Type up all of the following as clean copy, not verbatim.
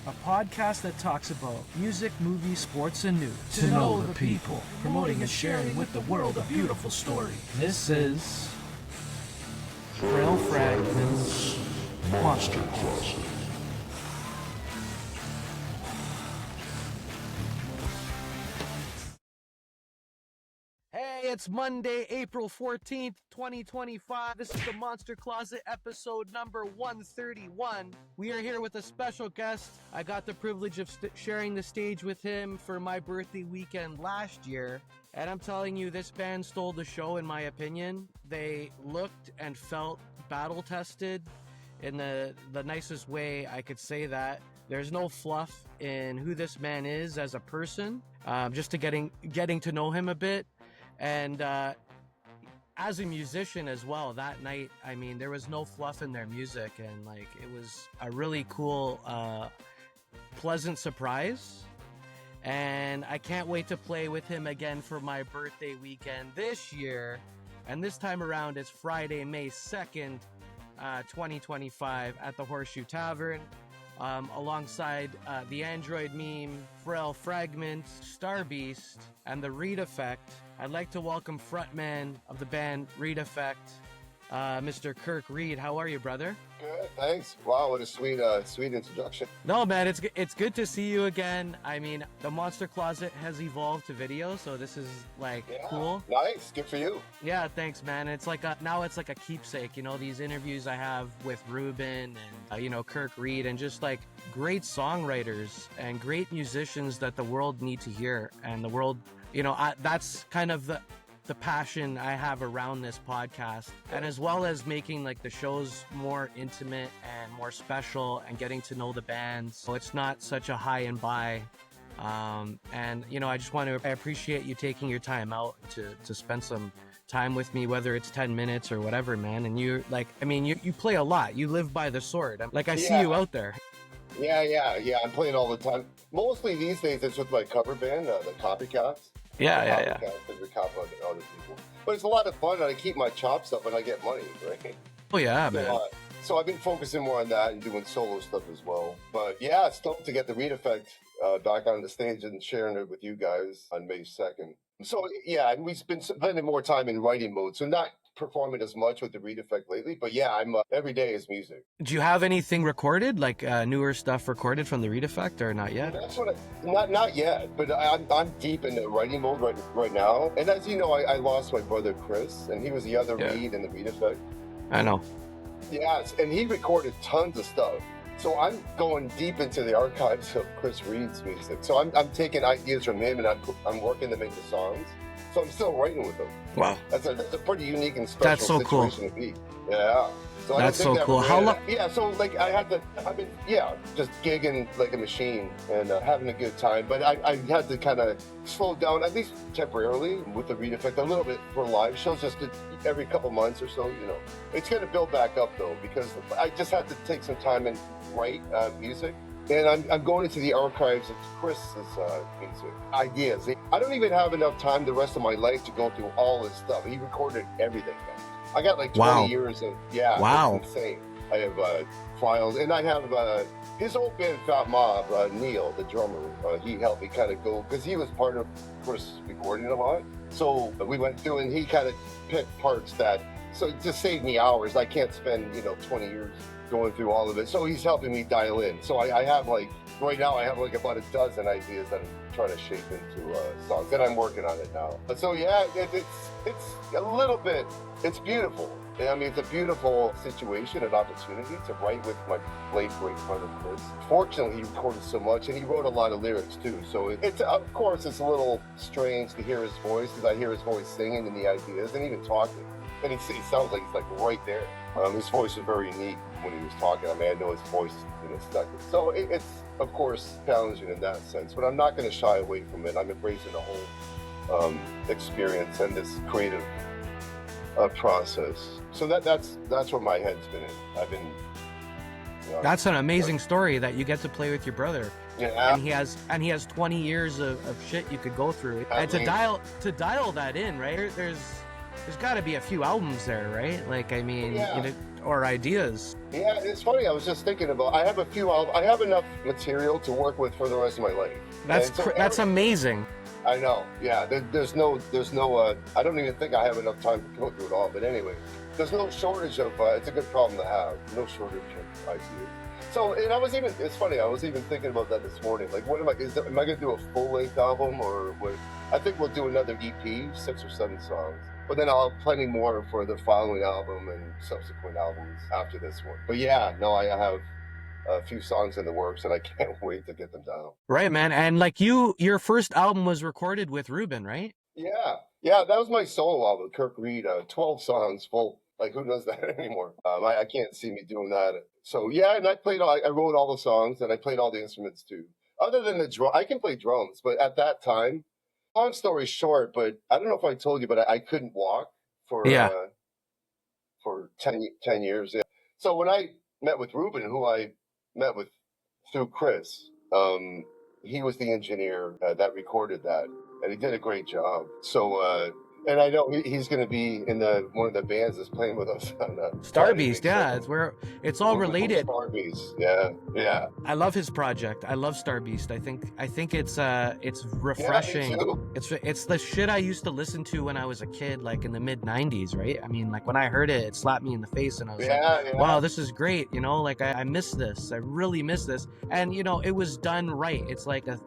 a podcast that talks about music, movies, sports, and news. To know the people, promoting and sharing with the world a beautiful story. This is Frail Fragment's Monster Closet. Hey, it's Monday, April 14th, 2025. This is the Monster Closet episode number 131. We are here with a special guest. I got the privilege of sharing the stage with him for my birthday weekend last year. And I'm telling you, this band stole the show in my opinion. They looked and felt battle-tested in the nicest way I could say that. There's no fluff in who this man is as a person, just to getting to know him a bit. And as a musician as well, that night, I mean, there was no fluff in their music, and like it was a really cool, pleasant surprise. And I can't wait to play with him again for my birthday weekend this year. And this time around, it's Friday, May 2nd, 2025 at the Horseshoe Tavern. Alongside the Android Meme, Frail Fragment, Star Beast, and the Reed Effect. I'd like to welcome frontman of the band Reed Effect, Mr. Kirk Reed. How are you, brother? Good, thanks. Wow, what a sweet introduction. No, man, it's good to see you again. I mean, the Monster Closet has evolved to video, so this is like cool. Nice, good for you. Yeah, thanks, man. It's like now it's like a keepsake, you know, these interviews I have with Ruben and Kirk Reed, and just like great songwriters and great musicians that the world need to hear, and the world, that's kind of the passion I have around this podcast, and as well as making like the shows more intimate and more special and getting to know the bands, so it's not such a high and by. And I just want to appreciate you taking your time out to spend some time with me, whether it's 10 minutes or whatever, man. And you play a lot. You live by the sword. I see you out there. Yeah. I'm playing all the time. Mostly these days it's with my cover band, the Copycats. Yeah. Because we copy other people. But it's a lot of fun, and I keep my chops up when I get money, right? Oh, yeah, man. So I've been focusing more on that and doing solo stuff as well. But yeah, stoked to get the Reed Effect back on the stage and sharing it with you guys on May 2nd. So yeah, and we've been spending more time in writing mode, so not performing as much with the Reed Effect lately, but yeah, I'm every day is music. Do you have anything recorded, like newer stuff recorded from the Reed Effect, or not yet? That's what not yet, but I'm deep in the writing mode right now. And as you know, I lost my brother Chris, and he was the other Reed in the Reed Effect. I know. Yes, and he recorded tons of stuff. So I'm going deep into the archives of Chris Reed's music. So I'm taking ideas from him, and I'm working them into songs. So I'm still writing with them. Wow. That's a pretty unique and special situation to be. Yeah. So that's so cool. How long? Yeah, so like I've been just gigging like a machine and having a good time. But I had to kind of slow down, at least temporarily, with the Reed Effect a little bit for live shows, just every couple months or so, It's going to build back up though, because I just had to take some time and write music. And I'm going into the archives of Chris's music ideas. I don't even have enough time the rest of my life to go through all this stuff. He recorded everything. I got like 20 years of, wow. It's insane. I have files, and I have his old band, Fat Mob, Neil, the drummer, he helped me kind of go, because he was part of Chris recording a lot. So we went through, and he kind of picked parts so it just saved me hours. I can't spend, 20 years going through all of it. So he's helping me dial in. So I have right now I have about a dozen ideas that I'm trying to shape into songs, and I'm working on it now. So yeah, it's a little bit, it's beautiful. I mean, it's a beautiful situation and opportunity to write with my late great brother Chris. Fortunately, he recorded so much, and he wrote a lot of lyrics too. So it's of course it's a little strange to hear his voice, because I hear his voice singing and the ideas and even talking. And he sounds like he's like right there. His voice was very unique when he was talking. I mean, I know his voice stuck. So it's, of course, challenging in that sense. But I'm not going to shy away from it. I'm embracing the whole experience and this creative process. So that's where my head's been in. I've been... That's an amazing story that you get to play with your brother. Yeah. And he has 20 years of shit you could go through. And to dial that in, right? There's got to be a few albums there, right? Like, I mean, or ideas. Yeah, it's funny. I was just thinking about. I have a few albums. I have enough material to work with for the rest of my life. That's amazing. I know. Yeah. There's no. I don't even think I have enough time to go through it all. But anyway, there's no shortage of. It's a good problem to have. No shortage of ideas. So, and it's funny, I was even thinking about that this morning. Like, what am I going to do a full-length album, or what? I think we'll do another EP, 6 or 7 songs. But then I'll have plenty more for the following album and subsequent albums after this one. But yeah, no, I have a few songs in the works, and I can't wait to get them down. Right, man. And like your first album was recorded with Ruben, right? Yeah, that was my solo album, Kirk Reed, 12 songs full. Like, who does that anymore? I can't see me doing that. So yeah, and I wrote all the songs, and I played all the instruments too. Other than the drum, I can play drums, but at that time, long story short, but I don't know if I told you, but I couldn't walk for 10 years. Yeah. So when I met with Ruben, who I met with through Chris, he was the engineer that recorded that, and he did a great job. So, and I know he's going to be in one of the bands that's playing with us on Star Beast. Yeah, it's all related. Star Beast. Yeah. I love his project. I love Star Beast. I think it's refreshing. Yeah, It's the shit I used to listen to when I was a kid, like in the mid '90s, right? I mean, like when I heard it, it slapped me in the face, and I was like, wow, this is great. You know, like I miss this. I really miss this. And you know, it was done right. It's like it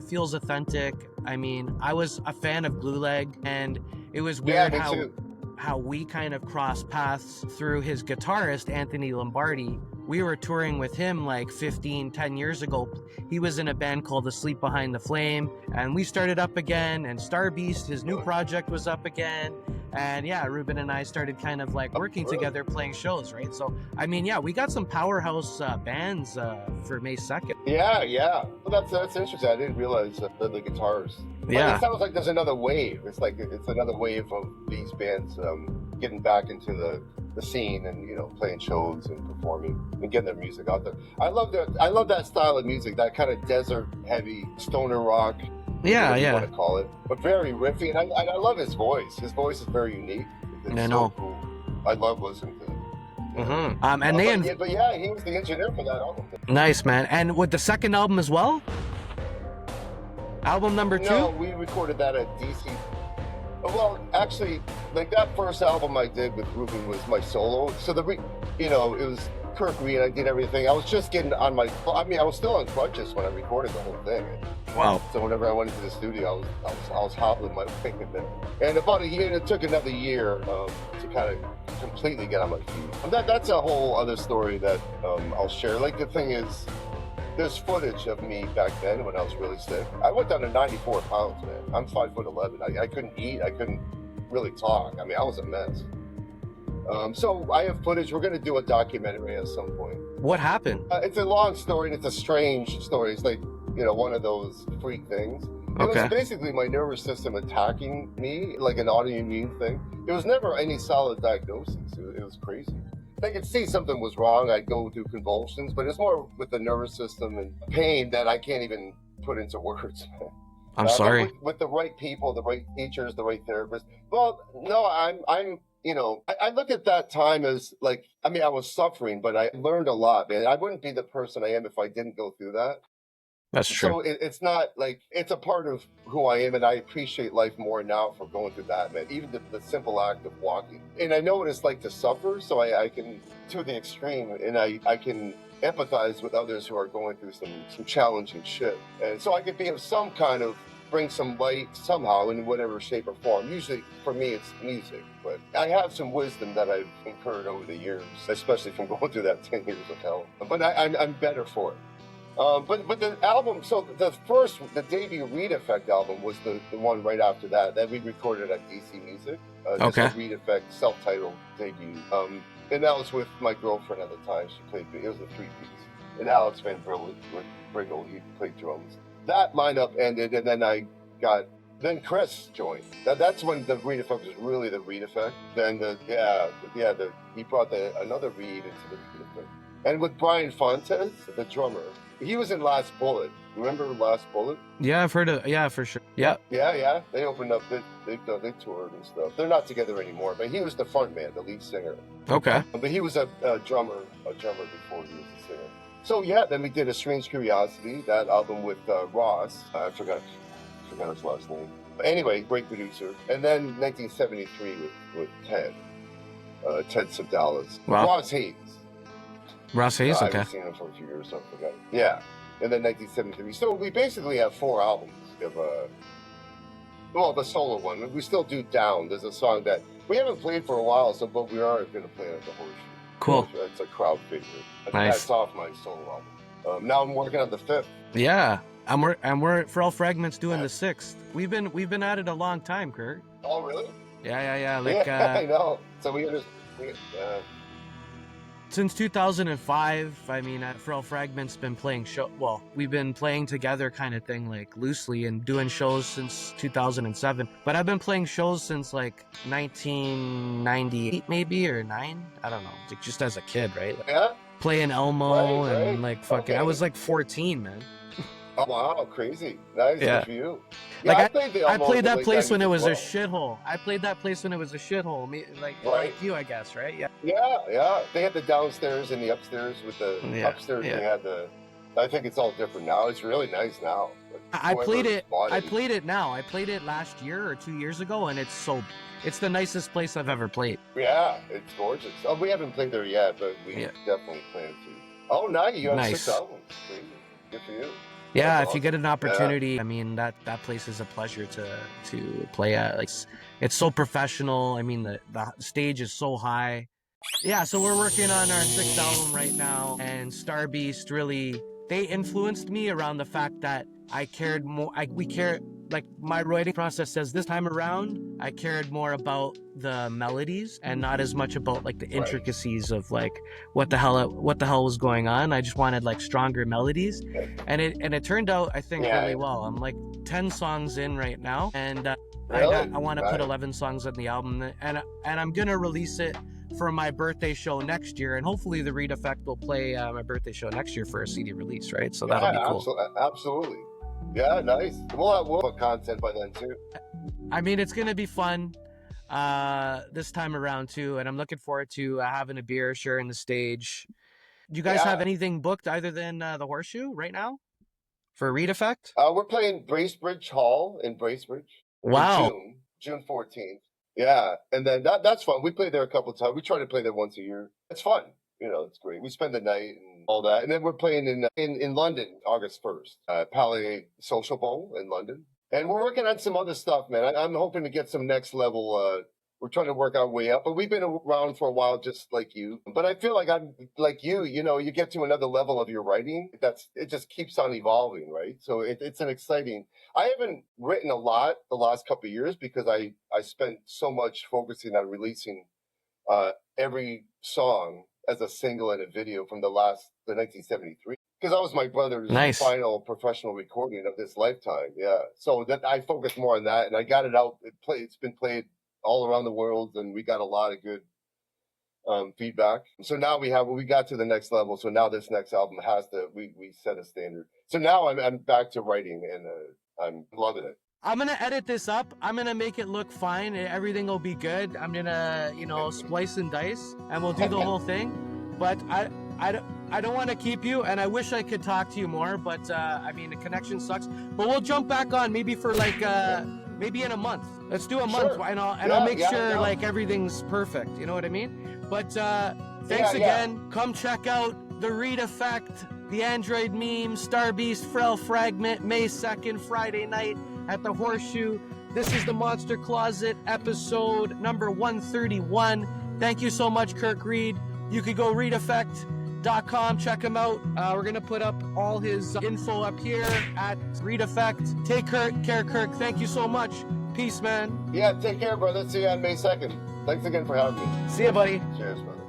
feels authentic. I mean, I was a fan of Glue Leg, and it was weird how we kind of crossed paths through his guitarist, Anthony Lombardi. We were touring with him like 10 years ago. He was in a band called Asleep Behind the Flame, and we started up again, and Star Beast, his new project, was up again. And yeah, Ruben and I started kind of like working together, playing shows, right? So, I mean, yeah, we got some powerhouse bands for May 2nd. Yeah. Well, that's interesting. I didn't realize the guitars. Yeah. It sounds like there's another wave. It's like it's another wave of these bands getting back into the scene and, you know, playing shows and performing and getting their music out there. I love that style of music, that kind of desert heavy stoner rock. Yeah. You want to call it, but very riffy, and I love his voice. His voice is very unique. It's so cool. I love listening to him. Mm-hmm. But yeah, he was the engineer for that album. Nice, man. And with the second album as well? Album number 2? No, we recorded that at DC. Well, actually, like that first album I did with Ruben was my solo. So it was Kirk Reed. I did everything. I was just getting on I was still on crutches when I recorded the whole thing. Wow. So whenever I went into the studio, I was hobbling my way. And about a year, it took another year to kind of completely get on my feet. That's a whole other story that I'll share. Like, the thing is, there's footage of me back then when I was really sick. I went down to 94 pounds, man. I'm 5'11". I couldn't eat. I couldn't really talk. I mean, I was a mess. So I have footage. We're going to do a documentary at some point. What happened? It's a long story, and it's a strange story. It's like, you know, one of those freak things. It was basically my nervous system attacking me, like an autoimmune thing. It was never any solid diagnosis. It was crazy. I could see something was wrong. I'd go through convulsions, but it's more with the nervous system and pain that I can't even put into words. I'm sorry. With the right people, the right teachers, the right therapists. Well, no, I'm you know, I look at that time as like, I mean, I was suffering, but I learned a lot, man. I wouldn't be the person I am if I didn't go through that. That's true. So it's not like, it's a part of who I am, and I appreciate life more now for going through that, man. Even the simple act of walking. And I know what it's like to suffer, so I can, to the extreme, and I can empathize with others who are going through some challenging shit. And so I could be of some kind of, bring some light somehow in whatever shape or form. Usually for me it's music, but I have some wisdom that I've incurred over the years, especially from going through that 10 years of hell. But I'm better for it. But the album, so the debut Reed Effect album was the one right after that we recorded at DC Music. Okay. Reed Effect self-titled debut. And that was with my girlfriend at the time. She played, it was a 3-piece. And Alex Van Briggle, he played drums. That lineup ended, and then I got Then Chris joined. That's when the Reed effect was really the Reed effect. Then he brought another Reed into the Reed effect. And with Brian Fontes, the drummer, he was in Last Bullet. Remember Last Bullet? Yeah, I've heard of. Yeah, for sure. Yeah. Yeah. They opened up. They toured and stuff. They're not together anymore. But he was the frontman, the lead singer. Okay. But he was a drummer before he was a singer. So yeah, then we did A Strange Curiosity, that album with Ross. I forgot his last name. But anyway, great producer. And then 1973 with Ted Sabdalas. Wow. Ross Hayes. Okay. I haven't seen him for a few years, so I forgot. Yeah. And then 1973. So we basically have 4 albums of the solo one. We still do Down. There's a song that we haven't played for a while, but we are going to play it at the Horseshoe. Cool. It's a crowd favorite. Nice. That's off my solo album. Now I'm working on the 5th. Yeah. We're Frail Fragment's doing the 6th. We've been at it a long time, Kirk. Oh, really? Yeah. Like, I know. So we since 2005, I mean, Frail Fragment's been playing we've been playing together kind of thing, like loosely, and doing shows since 2007. But I've been playing shows since like 1998 maybe, or 9. I don't know, like just as a kid, right? Like, yeah. Playing Elmo right. and like fucking, Okay. I was like 14, man. Oh, wow, crazy. Nice. Yeah. Good for you. Like, Yeah, I played that place when it was a shit. shithole. I played that place when it was a shithole. Like you, I guess, right? Yeah. Yeah. They had the downstairs and the upstairs. With the upstairs, yeah. they had I think it's all different now. It's really nice now. I played it now. I played it last year or 2 years ago, and it's the nicest place I've ever played. Yeah, it's gorgeous. Oh, we haven't played there yet, but we definitely plan to. Oh, nice. You have 6 albums. Crazy. Good for you. Yeah, That's if you get an opportunity, Yeah. I mean, that place is a pleasure to play at. Like, it's so professional. I mean, the stage is so high. Yeah, so we're working on our 6th album right now, and Star Beast really, they influenced me around the fact that I cared more. Like, my writing process says this time around, I cared more about the melodies and not as much about like the intricacies of like what the hell was going on. I just wanted like stronger melodies, and it turned out, I think, really well. I'm like 10 songs in right now, and I want to put 11 songs on the album, and I'm gonna release it for my birthday show next year, and hopefully the Reed Effect will play my birthday show next year for a CD release, right? So that'll be cool. Absolutely. Yeah, nice. We'll have content by then too. I mean, it's gonna be fun this time around too, and I'm looking forward to having a beer, sharing the stage. Do you guys have anything booked other than the Horseshoe right now for Reed Effect? We're playing Bracebridge Hall in Bracebridge. Wow. June 14th. Yeah, and then that's fun. We play there a couple of times. We try to play there once a year. It's fun. It's great. We spend the night and all that. And then we're playing in London, August 1st, Palais Social Bowl in London. And we're working on some other stuff, man. I'm hoping to get some next level. We're trying to work our way up, but we've been around for a while, just like you. But I feel like I'm like you, you get to another level of your writing. It just keeps on evolving, right? So it's an exciting. I haven't written a lot the last couple of years because I spent so much focusing on releasing every song as a single and a video from the 1973, because that was my brother's final professional recording of this lifetime. Yeah, so that I focused more on that, and I got it out. It's been played all around the world, and we got a lot of good feedback. So now we got to the next level. So now this next album we set a standard. So now I'm back to writing, and I'm loving it. I'm gonna edit this up. I'm gonna make it look fine. Everything will be good. I'm gonna, splice and dice, and we'll do the whole thing. But I don't want to keep you, and I wish I could talk to you more. But I mean, the connection sucks. But we'll jump back on maybe for like maybe in a month. Let's do a month, and I'll make sure like everything's perfect. You know what I mean? But thanks again. Come check out the Reed Effect, the Android Meme, Star Beast, Frail Fragment, May 2nd, Friday night at the Horseshoe. This is the Monster Closet, episode number 131. Thank you so much, Kirk Reed. You could go reedeffect.com, check him out. We're going to put up all his info up here at Reed Effect. Take care, Kirk. Thank you so much. Peace, man. Yeah, take care, brother. See you on May 2nd. Thanks again for having me. See ya, buddy. Cheers, brother.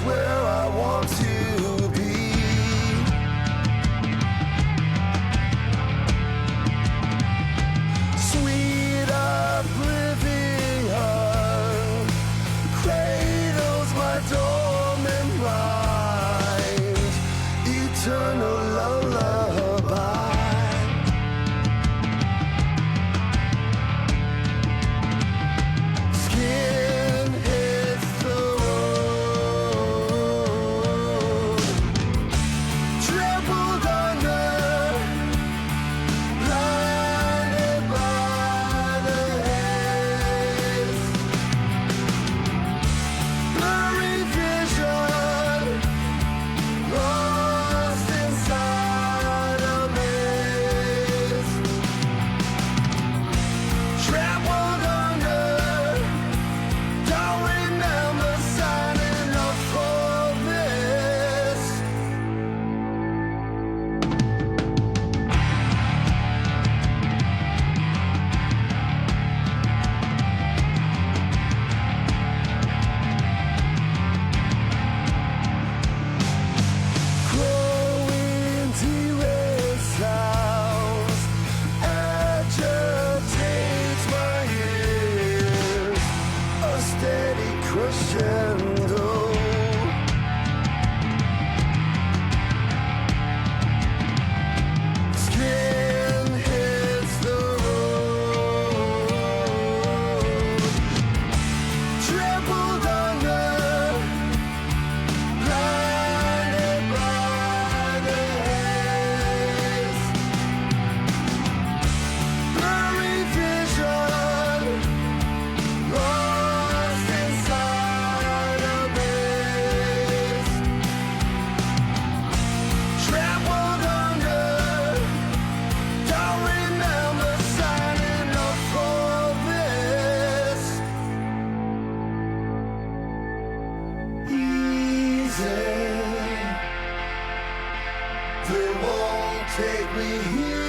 where I want to be. Sweet oblivion cradles my dormant mind, eternal lullaby. Skin hits the road, trampled under, blinded by the haze. Blurry vision, lost inside a maze. Trampled under, don't remember signing up for this. Growing derailed sounds agitates my ears, a steady crescendo. Skin hits the road, trampled under, blinded by the haze. Blurry vision, lost inside a maze. Trampled under, don't remember signing up for this. Easy, they won't take me here.